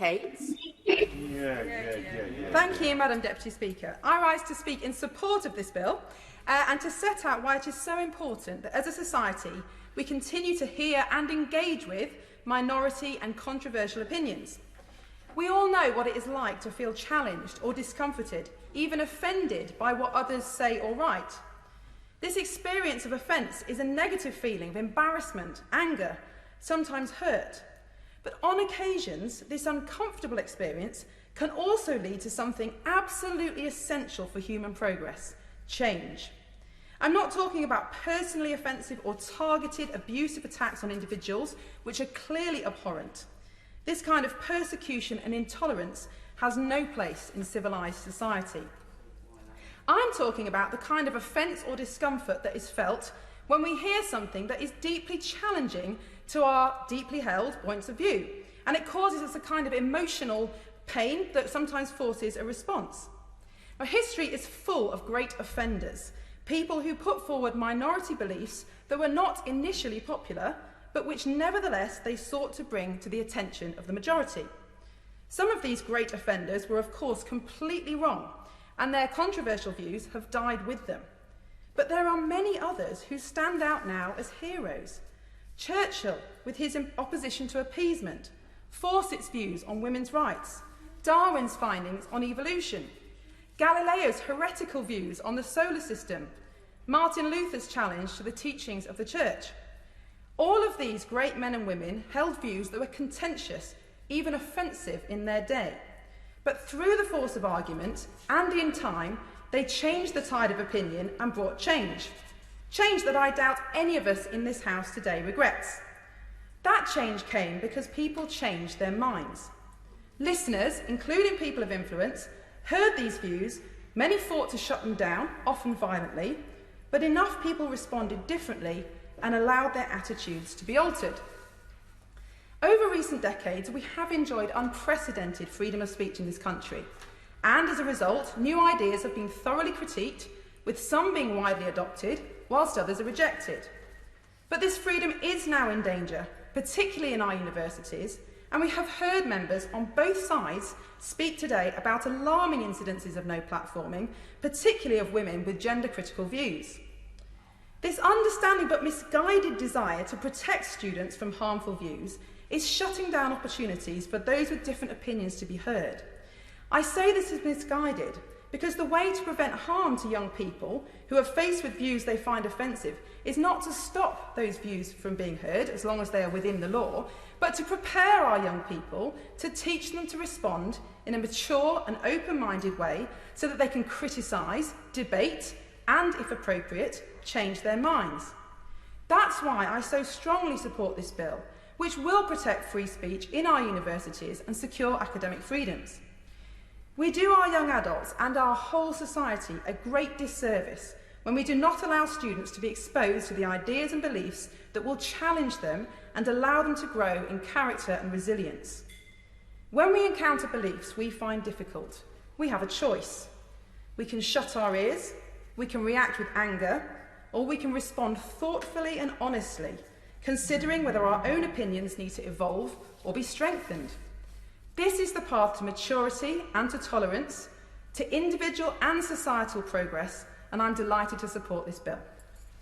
Kate? Thank you, Madam Deputy Speaker. I rise to speak in support of this bill and to set out why it is so important that as a society we continue to hear and engage with minority and controversial opinions. We all know what it is like to feel challenged or discomforted, even offended by what others say or write. This experience of offence is a negative feeling of embarrassment, anger, sometimes hurt. But on occasions, this uncomfortable experience can also lead to something absolutely essential for human progress: change. I'm not talking about personally offensive or targeted abusive attacks on individuals, which are clearly abhorrent. This kind of persecution and intolerance has no place in civilised society. I'm talking about the kind of offence or discomfort that is felt when we hear something that is deeply challenging to our deeply held points of view, and it causes us a kind of emotional pain that sometimes forces a response. Now, history is full of great offenders, people who put forward minority beliefs that were not initially popular, but which nevertheless they sought to bring to the attention of the majority. Some of these great offenders were of course completely wrong, and their controversial views have died with them. But there are many others who stand out now as heroes. Churchill, with his opposition to appeasement, Fawcett's views on women's rights, Darwin's findings on evolution, Galileo's heretical views on the solar system, Martin Luther's challenge to the teachings of the Church. All of these great men and women held views that were contentious, even offensive in their day. But through the force of argument and in time, they changed the tide of opinion and brought change. Change that I doubt any of us in this House today regrets. That change came because people changed their minds. Listeners, including people of influence, heard these views. Many fought to shut them down, often violently, but enough people responded differently and allowed their attitudes to be altered. Over recent decades, we have enjoyed unprecedented freedom of speech in this country, and as a result, new ideas have been thoroughly critiqued, with some being widely adopted, whilst others are rejected. But this freedom is now in danger, particularly in our universities, and we have heard members on both sides speak today about alarming incidences of no platforming, particularly of women with gender-critical views. This understanding but misguided desire to protect students from harmful views is shutting down opportunities for those with different opinions to be heard. I say this is misguided because the way to prevent harm to young people who are faced with views they find offensive is not to stop those views from being heard as long as they are within the law, but to prepare our young people to teach them to respond in a mature and open-minded way so that they can criticise, debate and, if appropriate, change their minds. That's why I so strongly support this bill, which will protect free speech in our universities and secure academic freedoms. We do our young adults and our whole society a great disservice when we do not allow students to be exposed to the ideas and beliefs that will challenge them and allow them to grow in character and resilience. When we encounter beliefs we find difficult, we have a choice. We can shut our ears, we can react with anger, or we can respond thoughtfully and honestly, considering whether our own opinions need to evolve or be strengthened. This is the path to maturity and to tolerance, to individual and societal progress, and I'm delighted to support this bill.